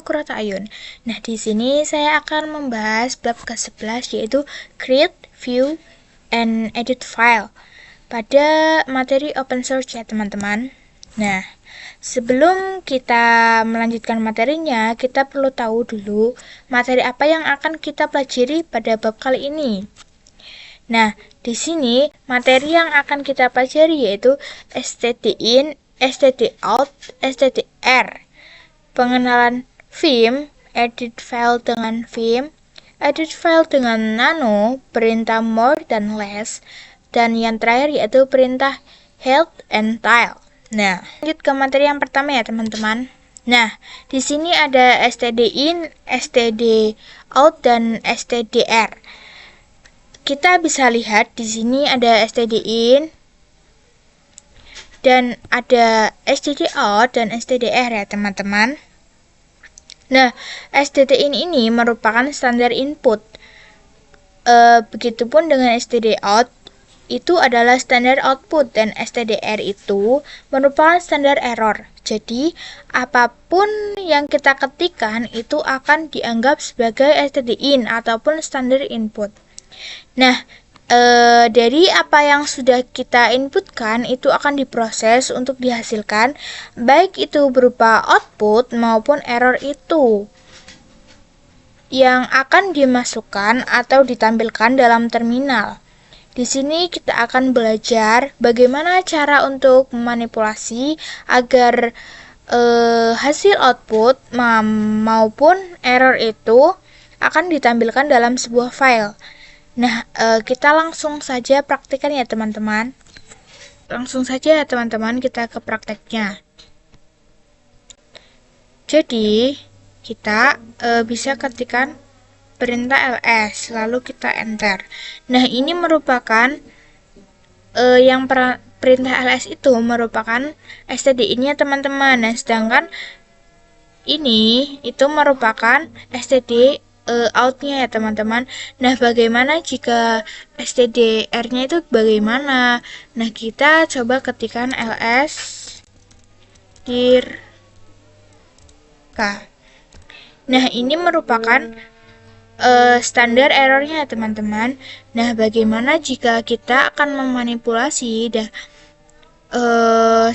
Makuratayun. Nah, di sini saya akan membahas bab ke-11 yaitu Create, View, and Edit File pada materi open source ya teman-teman. Nah, sebelum kita melanjutkan materinya, kita perlu tahu dulu materi apa yang akan kita pelajari pada bab kali ini. Nah, di sini materi yang akan kita pelajari yaitu stdin, stdout, stdr, pengenalan Vim, edit file dengan Vim, edit file dengan nano, perintah more dan less, dan yang terakhir yaitu perintah health and tile. Nah, lanjut ke materi yang pertama ya teman-teman. Nah, di sini ada stdin, stdout, dan stdr. Kita bisa lihat di sini ada stdin dan ada stdout dan stdr ya teman-teman. Nah, stdin ini merupakan standar input. Begitupun dengan stdout itu adalah standar output dan stdr itu merupakan standar error. Jadi, apapun yang kita ketikkan itu akan dianggap sebagai stdin ataupun standar input. Nah, dari apa yang sudah kita inputkan itu akan diproses untuk dihasilkan, baik itu berupa output maupun error itu yang akan dimasukkan atau ditampilkan dalam terminal. Di sini kita akan belajar bagaimana cara untuk memanipulasi agar hasil output maupun error itu akan ditampilkan dalam sebuah file. Nah, kita langsung saja praktikkan ya teman-teman. Langsung saja ya teman-teman kita ke prakteknya. Jadi, kita bisa ketikkan perintah ls, lalu kita enter. Nah, ini merupakan perintah ls itu merupakan stdin-nya teman-teman. Nah, sedangkan ini itu merupakan std out-nya ya teman-teman. Nah, bagaimana jika stdr-nya itu bagaimana? Nah, kita coba ketikkan ls dir k. Nah, ini merupakan standar errornya ya teman-teman. Nah, bagaimana jika kita akan memanipulasi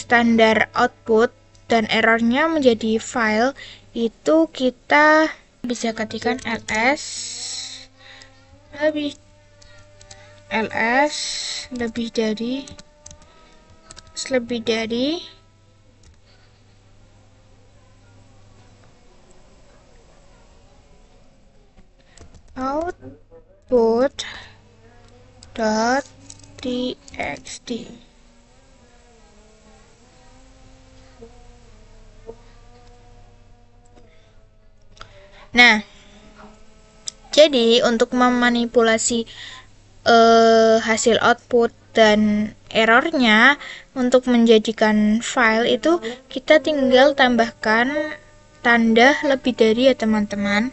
standar output dan errornya menjadi file, itu kita bisa ketikkan ls lebih dari output dot txt. Nah, jadi untuk memanipulasi hasil output dan errornya untuk menjadikan file itu kita tinggal tambahkan tanda lebih dari ya teman-teman.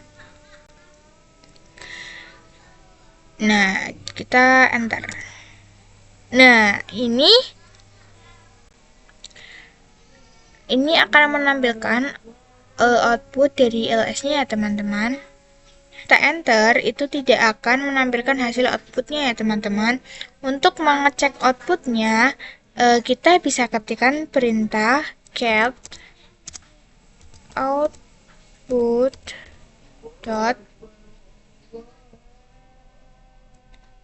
Nah, kita enter. Nah, ini akan menampilkan output dari ls-nya ya teman-teman. Kita enter itu tidak akan menampilkan hasil outputnya ya teman-teman. Untuk mengecek outputnya, kita bisa ketikkan perintah cat output dot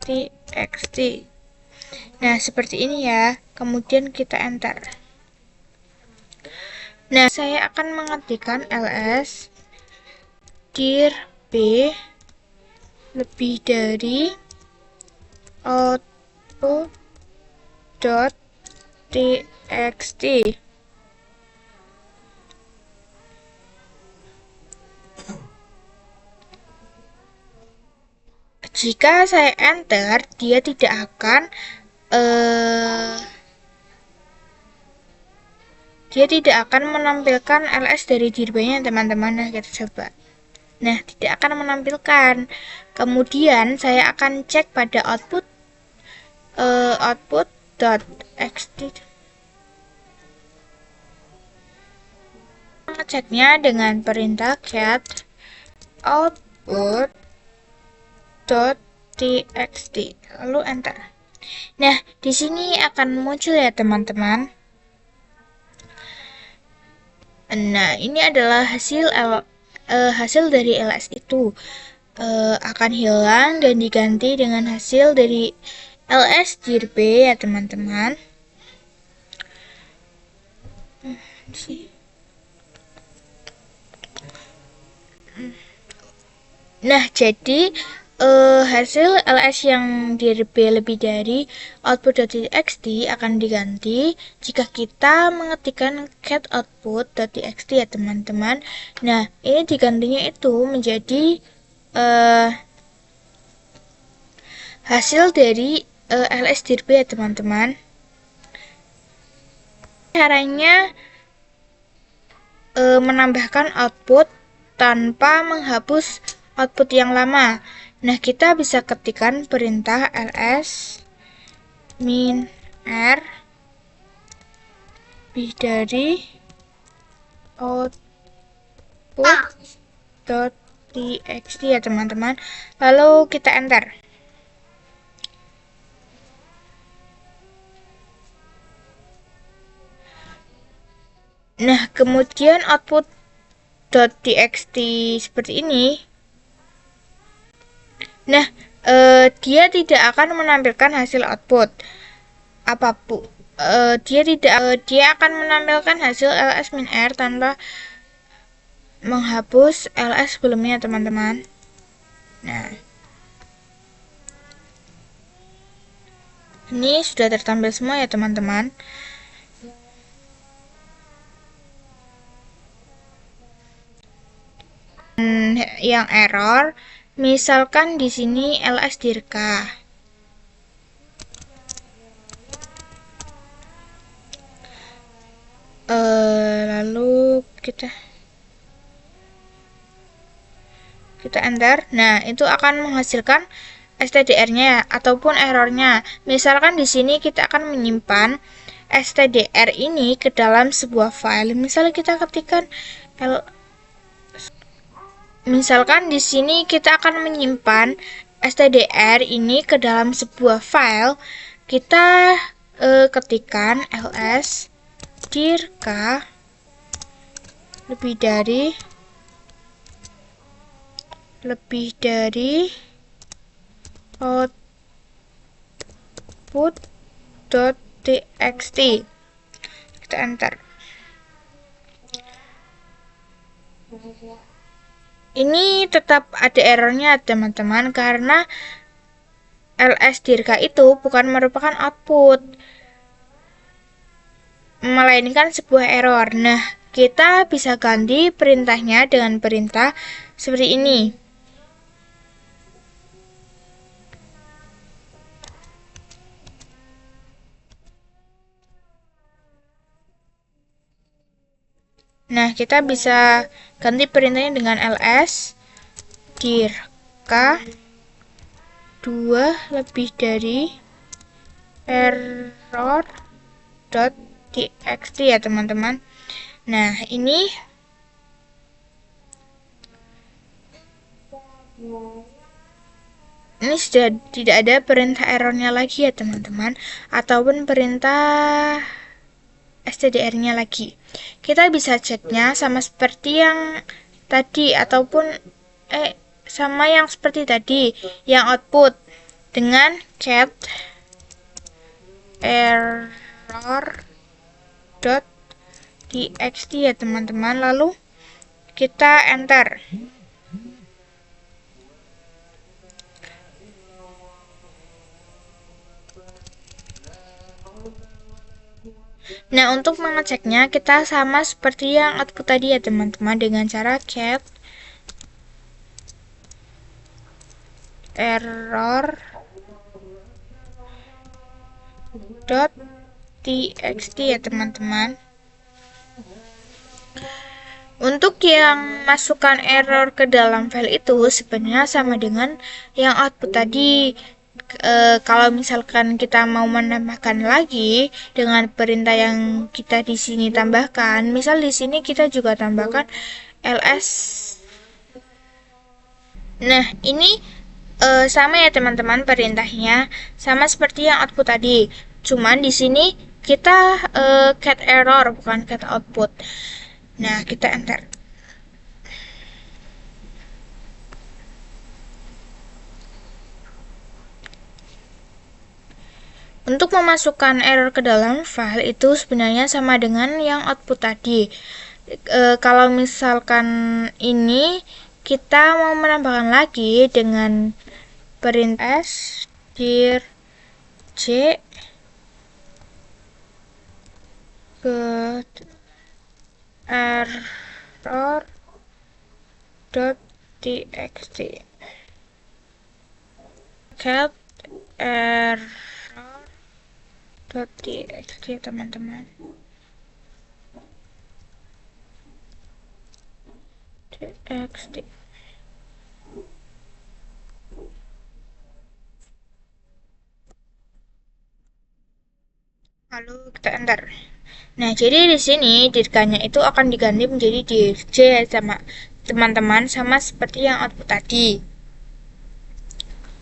txt. Nah, seperti ini ya. Kemudian kita enter. Nah, saya akan mengetikkan ls dir b lebih dari output dot txt. Jika saya enter, dia tidak akan menampilkan ls dari dirby-nya teman-teman. Nah, kita coba. Nah, tidak akan menampilkan. Kemudian saya akan cek pada output.txt. mengeceknya dengan perintah cat output.txt lalu enter. Nah, di sini akan muncul ya teman-teman. Nah, ini adalah hasil dari ls itu akan hilang dan diganti dengan hasil dari ls_dir_b ya teman-teman. Nah, jadi hasil ls yang dir b lebih dari output.txt akan diganti jika kita mengetikkan cat output.txt ya teman-teman. Nah, ini digantinya itu menjadi hasil dari ls_dir_b ya teman-teman. Caranya menambahkan output tanpa menghapus output yang lama. Nah, kita bisa ketikkan perintah ls -r lebih dari output.txt ya teman-teman. Lalu kita enter. Nah, kemudian output.txt seperti ini. Nah, dia tidak akan menampilkan hasil output apapun. Dia akan menampilkan hasil ls-r tanpa menghapus ls sebelumnya, teman-teman. Nah, ini sudah tertampil semua ya, teman-teman. Yang error, misalkan di sini ls_dir_k. Lalu kita enter. Nah, itu akan menghasilkan stdr-nya ataupun errornya. Misalkan di sini kita akan menyimpan stdr ini ke dalam sebuah file. Misalnya kita ketikkan misalkan di sini kita akan menyimpan stdr ini ke dalam sebuah file. Kita ketikkan ls_dir_k lebih dari output.txt. Kita enter. Ini tetap ada errornya teman-teman, karena ls_dir_k itu bukan merupakan output, melainkan sebuah error. Nah, kita bisa ganti perintahnya dengan perintah seperti ini. Nah, kita bisa ganti perintahnya dengan ls_dir_k 2 lebih dari error.txt ya teman-teman. Nah, ini sudah tidak ada perintah errornya lagi ya teman-teman, ataupun perintah stdr-nya lagi. Kita bisa ceknya sama seperti yang tadi, ataupun sama yang seperti tadi, yang output dengan cat error.txt ya teman-teman. Lalu kita enter. Nah, untuk mengeceknya kita sama seperti yang output tadi ya teman-teman, dengan cara cat error.txt ya teman-teman. Untuk yang masukkan error ke dalam file itu sebenarnya sama dengan yang output tadi. kalau misalkan kita mau menambahkan lagi dengan perintah yang kita di sini tambahkan, misal di sini kita juga tambahkan ls. Nah, ini sama ya teman-teman, perintahnya sama seperti yang output tadi. Cuman di sini kita cat error bukan cat output. Nah, kita enter. Untuk memasukkan error ke dalam file itu sebenarnya sama dengan yang output tadi. Kalau misalkan ini kita mau menambahkan lagi dengan perintah dir j get error .txt get error .txt teman-teman. txt. Lalu kita enter. Nah, jadi di sini dirganya itu akan diganti menjadi dirj sama teman-teman, sama seperti yang output tadi.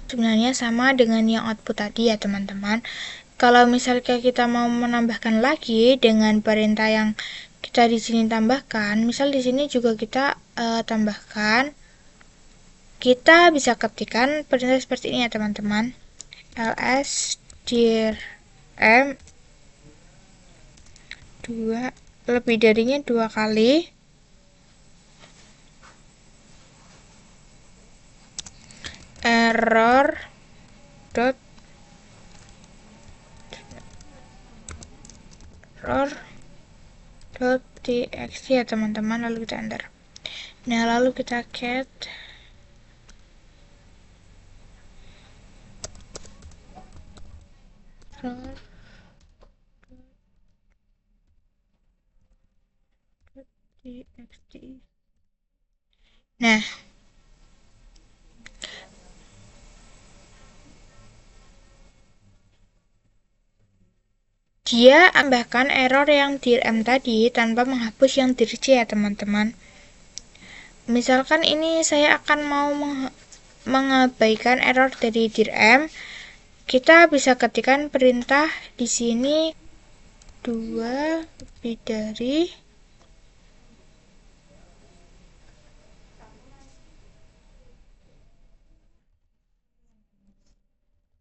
Sebenarnya sama dengan yang output tadi ya teman-teman. Kalau misalnya kita mau menambahkan lagi dengan perintah yang kita di sini tambahkan, misal di sini juga kita tambahkan, kita bisa ketikkan perintah seperti ini ya teman-teman. ls dir m 2 lebih darinya 2 kali error dot txt ya teman-teman, lalu kita enter. Nah, lalu kita cat error txt. Nah, dia tambahkan error yang dir m tadi tanpa menghapus yang dir j ya teman-teman. Misalkan ini saya akan mau mengabaikan error dari dir m, kita bisa ketikkan perintah di sini 2 lebih dari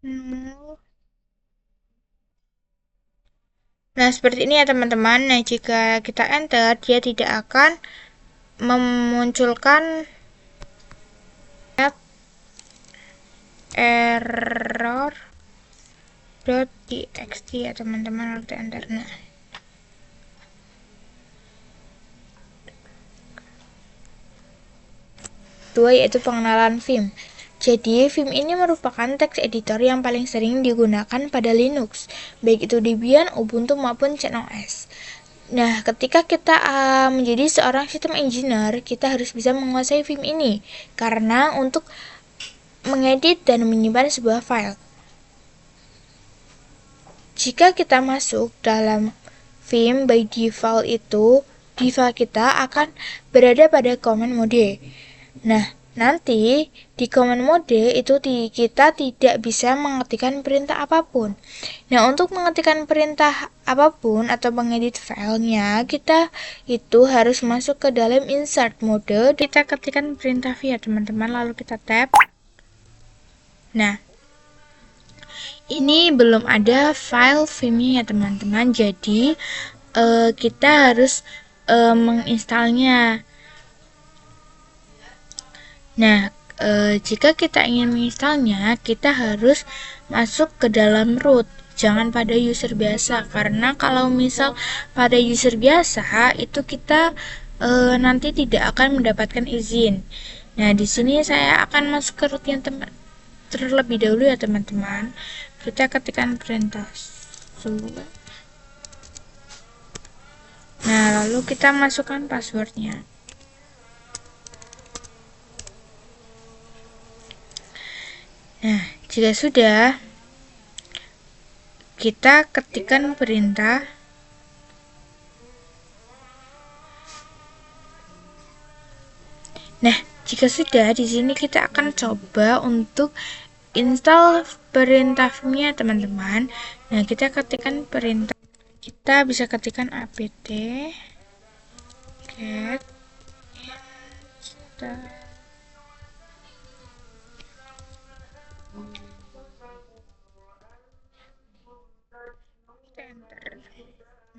0. Nah, seperti ini ya teman-teman. Nah, jika kita enter, dia tidak akan memunculkan error .txt ya teman-teman, lalu kita enter. Nah, dua yaitu pengenalan Vim. Jadi, Vim ini merupakan text editor yang paling sering digunakan pada Linux, baik itu Debian, Ubuntu, maupun CentOS. Nah, ketika kita menjadi seorang system engineer, kita harus bisa menguasai Vim ini, karena untuk mengedit dan menyimpan sebuah file. Jika kita masuk dalam Vim by default itu, default kita akan berada pada command mode. Nah, nanti di command mode itu kita tidak bisa mengetikkan perintah apapun. Nah, untuk mengetikkan perintah apapun atau mengedit filenya, kita itu harus masuk ke dalam insert mode. Kita ketikkan perintah via teman-teman, lalu kita tab. Nah, ini belum ada file Vim-nya ya teman-teman, jadi kita harus menginstalnya. Nah, jika kita ingin menginstalnya, kita harus masuk ke dalam root, jangan pada user biasa, karena kalau misal pada user biasa itu kita nanti tidak akan mendapatkan izin. Nah, di sini saya akan masuk ke rootnya terlebih dahulu ya teman-teman. Kita ketikkan perintah sudo. Nah, lalu kita masukkan passwordnya. Nah, jika sudah, kita ketikkan perintah Nah, jika sudah, di sini kita akan coba untuk install perintah vim-nya, teman-teman. Nah, kita ketikkan perintah. Kita bisa ketikkan apt get install.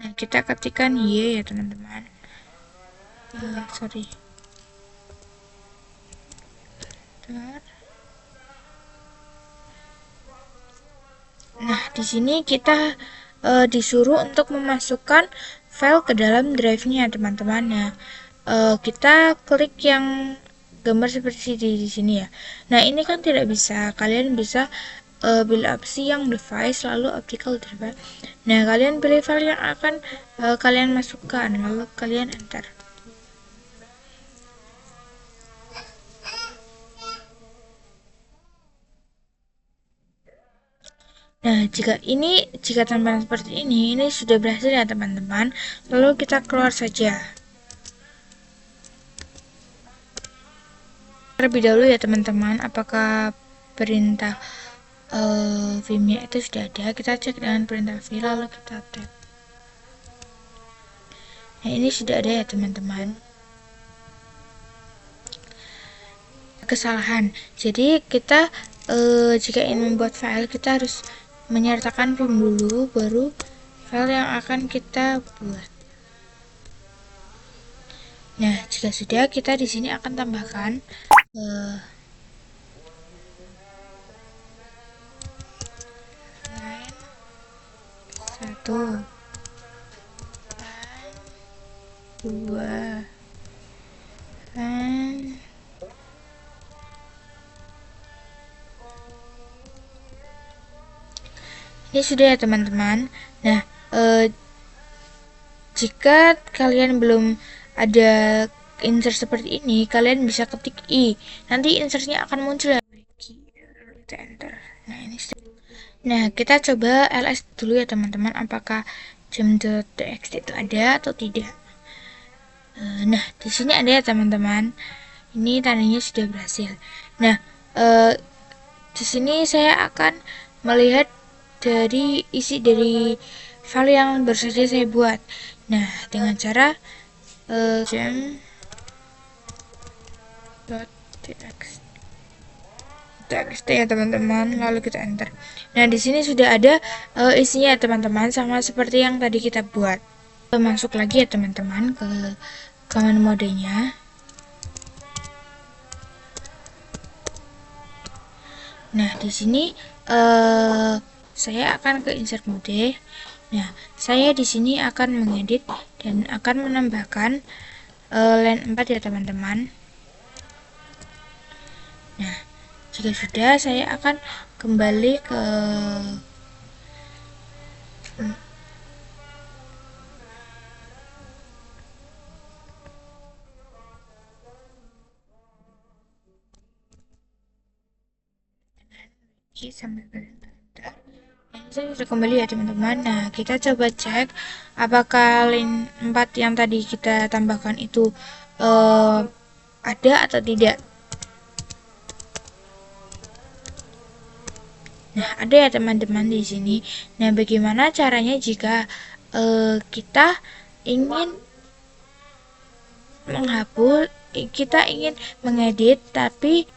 Nah, kita ketikkan y ya, teman-teman. Sorry. Nah, di sini kita disuruh untuk memasukkan file ke dalam drive-nya, teman-teman. Nah, kita klik yang gambar seperti di sini ya. Nah, ini kan tidak bisa. Kalian bisa pilih opsi yang device lalu optical drive. Nah, kalian pilih file yang akan kalian masukkan lalu kalian enter. Nah, jika tampilan seperti ini sudah berhasil ya, teman-teman. Lalu kita keluar saja. Terlebih dahulu ya, teman-teman, apakah perintah vim-nya itu sudah ada. Kita cek dengan perintah v lalu kita tab. Nah, ini sudah ada ya, teman-teman. Kesalahan. Jadi kita jika ingin membuat file, kita harus menyertakan vim dulu, baru file yang akan kita buat. Nah, jika sudah, kita di sini akan tambahkan line 1, 2, line ini sudah ya, teman-teman. Nah, jika kalian belum ada insert seperti ini, kalian bisa ketik i. Nanti insertnya akan muncul ya. Kita enter. Nah, ini sudah. Nah, kita coba ls dulu ya, teman-teman, apakah jam.txt itu ada atau tidak. Nah, di sini ada ya, teman-teman. Ini tandanya sudah berhasil. Nah, di sini saya akan melihat dari isi dari file yang baru saja saya buat. Nah, dengan cara jam.txt ya, teman-teman, lalu kita enter. Nah, di sini sudah ada isinya ya, teman-teman, sama seperti yang tadi kita buat. Masuk lagi ya, teman-teman, ke command modenya. Nah, di sini saya akan ke insert mode. Nah, saya di sini akan mengedit dan akan menambahkan line 4 ya, teman-teman. Nah, jika sudah, saya akan kembali ke sambil bentar. Ini saya sudah kembali ya, teman-teman. Nah, kita coba cek apakah line 4 yang tadi kita tambahkan itu ada atau tidak. Nah, ada ya, teman-teman, di sini. Nah, bagaimana caranya jika kita ingin menghapus, kita ingin mengedit, tapi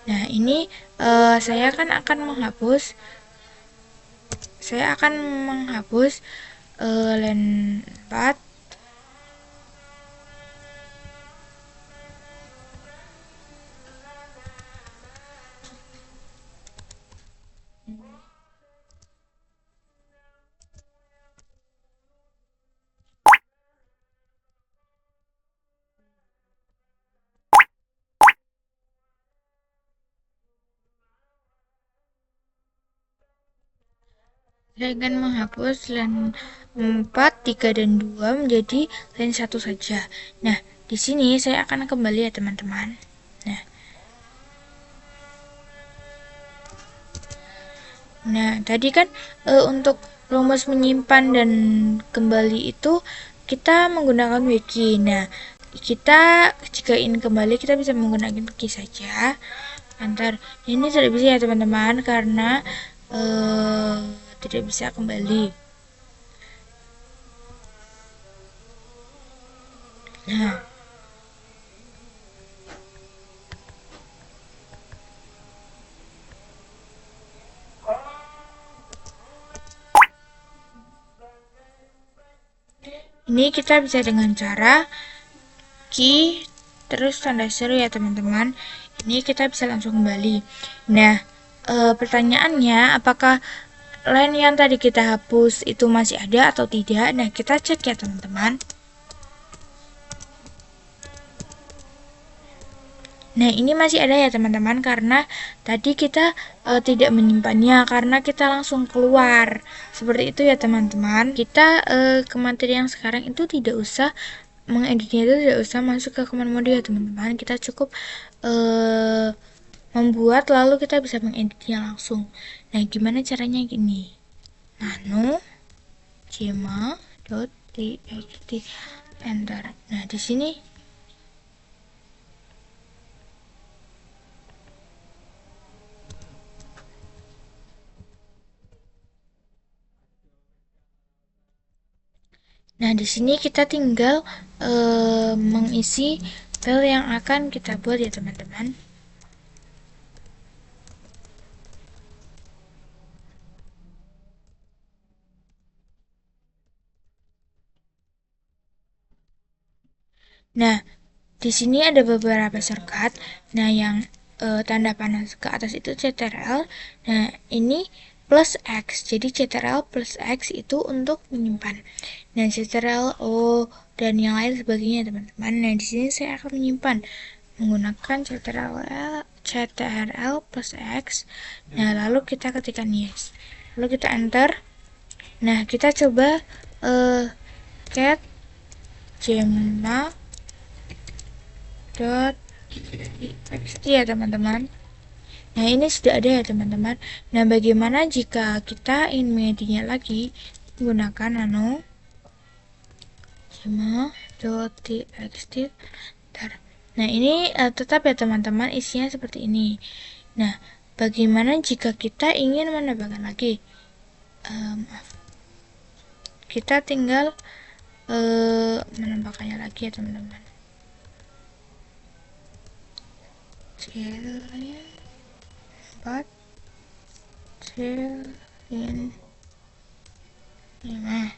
nah, ini saya kan akan menghapus. Saya akan menghapus line 4. Saya akan menghapus line 4, 3, dan 2 menjadi line 1 saja. Nah, di sini saya akan kembali ya teman-teman. Nah, tadi kan untuk rumus menyimpan dan kembali itu kita menggunakan wiki. Nah, kita jika ingin kembali kita bisa menggunakan wiki saja. Antar ini tidak bisa ya teman-teman karena tidak bisa kembali. Nah, ini kita bisa dengan cara key terus tanda seru ya teman-teman. Ini kita bisa langsung kembali. Nah, pertanyaannya apakah line yang tadi kita hapus itu masih ada atau tidak? Nah, kita cek ya teman-teman. Nah, ini masih ada ya teman-teman karena tadi kita tidak menyimpannya karena kita langsung keluar. Seperti itu ya teman-teman. Kita ke materi yang sekarang itu tidak usah mengeditnya, itu tidak usah masuk ke command mode ya teman-teman. Kita cukup membuat lalu kita bisa mengeditnya langsung. Nah, gimana caranya gini? Nano jema.txt enter. Nah, di sini Nah, di sini kita tinggal mengisi file yang akan kita buat ya teman-teman. Nah, di sini ada beberapa shortcut. Nah, yang tanda panah ke atas itu Ctrl. Nah, ini plus X. Jadi Ctrl plus X itu untuk menyimpan. Nah, Ctrl O dan yang lain sebagainya teman-teman. Nah, di sini saya akan menyimpan menggunakan Ctrl plus X. Nah, lalu kita ketikkan yes. Lalu kita enter. Nah, kita coba cat gemma .txt ya teman-teman. Nah, ini sudah ada ya teman-teman. Nah, bagaimana jika kita ingin mengeditnya lagi menggunakan nano gemma.txt. Nah, ini tetap ya teman-teman isinya seperti ini. Nah, bagaimana jika kita ingin menambahkan lagi? Kita tinggal menambahkannya lagi ya teman-teman. Cilin 4 cilin 5.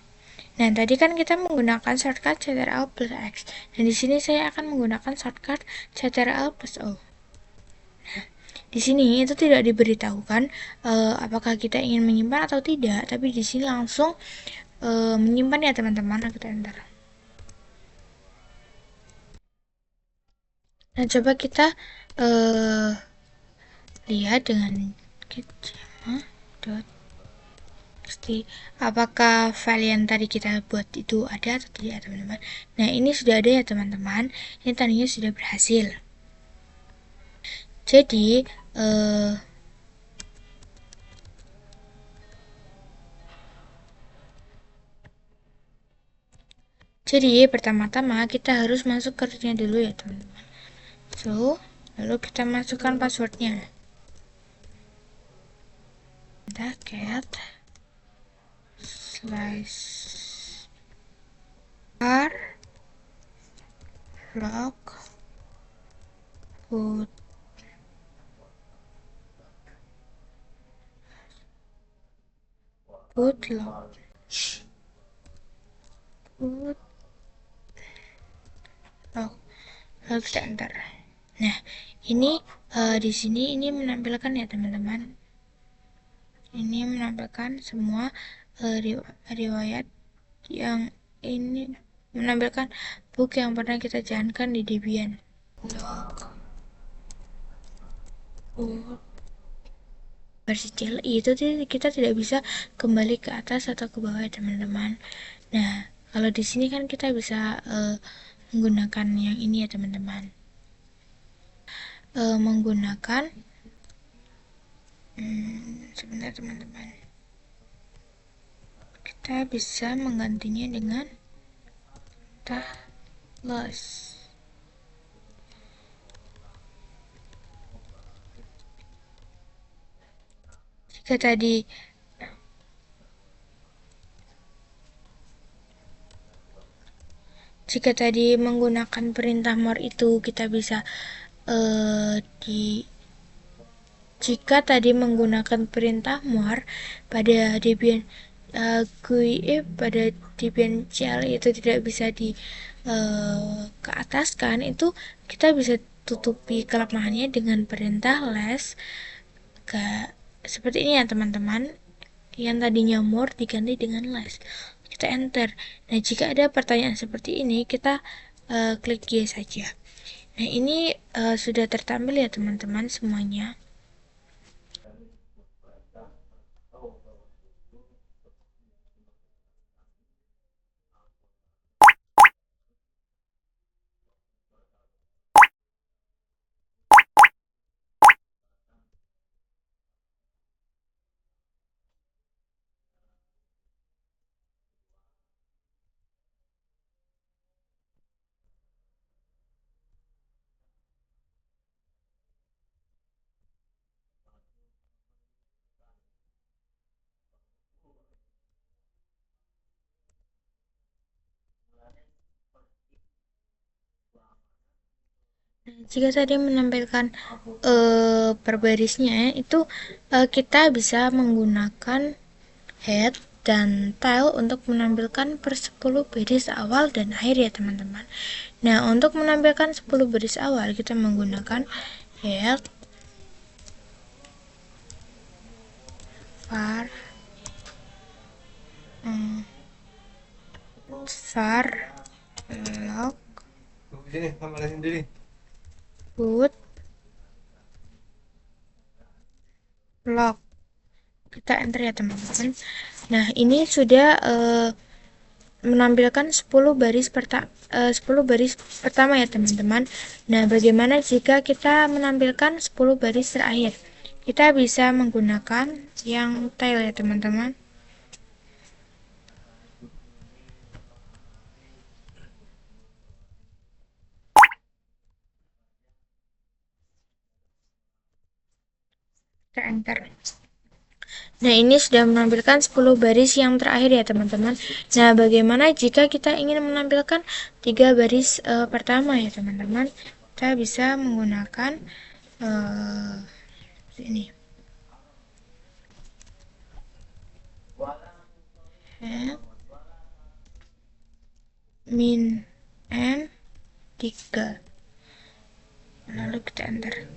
Nah, tadi kan kita menggunakan shortcut Ctrl plus X. Dan di sini saya akan menggunakan shortcut Ctrl plus O. Nah, di sini itu tidak diberitahukan apakah kita ingin menyimpan atau tidak, tapi di sini langsung menyimpan ya teman-teman. Kita enter. Nah, coba kita lihat dengan gemma.txt apakah file yang tadi kita buat itu ada atau tidak teman-teman. Nah, ini sudah ada ya teman-teman. Ini tadinya sudah berhasil. Jadi pertama-tama kita harus masuk ke rootnya dulu ya teman-teman. Lalu kita masukkan passwordnya. Cat slice bar log put log lalu kita enter. Nah, ini di sini ini menampilkan ya teman-teman. Ini menampilkan semua riwayat yang ini menampilkan book yang pernah kita jalankan di Debian. Versi CLI itu kita tidak bisa kembali ke atas atau ke bawah ya teman-teman. Nah, kalau di sini kan kita bisa menggunakan yang ini ya teman-teman. Menggunakan sebentar teman-teman, kita bisa menggantinya dengan tagless. Jika tadi menggunakan perintah more itu kita bisa jika tadi menggunakan perintah more pada Debian GUI pada Debian CL itu tidak bisa di ke ataskan, itu kita bisa tutupi kelemahannya dengan perintah less. Seperti ini ya teman-teman, yang tadinya more diganti dengan less, kita enter. Nah, jika ada pertanyaan seperti ini, kita klik yes saja. Nah, ini sudah tertampil ya teman-teman semuanya. Jika tadi menampilkan per barisnya itu kita bisa menggunakan head dan tail untuk menampilkan per 10 baris awal dan akhir ya teman-teman. Nah, untuk menampilkan 10 baris awal kita menggunakan head var log root log. Kita enter ya teman-teman. Nah, ini sudah menampilkan 10 baris pertama ya teman-teman. Nah, bagaimana jika kita menampilkan 10 baris terakhir? Kita bisa menggunakan yang tail ya teman-teman. Kita enter. Nah, ini sudah menampilkan 10 baris yang terakhir ya teman-teman. Nah, bagaimana jika kita ingin menampilkan 3 baris pertama ya teman-teman? Kita bisa menggunakan ini. Min n 3. Lalu kita enter.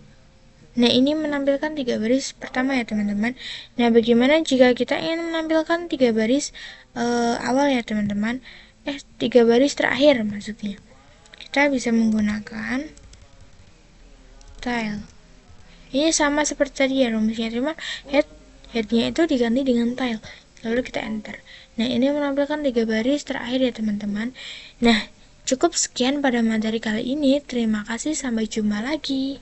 Nah, ini menampilkan 3 baris pertama ya teman-teman. Nah, bagaimana jika kita ingin menampilkan 3 baris awal ya teman-teman? 3 baris terakhir maksudnya. Kita bisa menggunakan tail. Ini sama seperti tadi ya rumusnya, cuma headnya itu diganti dengan tail. Lalu kita enter. Nah, ini menampilkan 3 baris terakhir ya teman-teman. Nah, cukup sekian pada materi kali ini. Terima kasih, sampai jumpa lagi.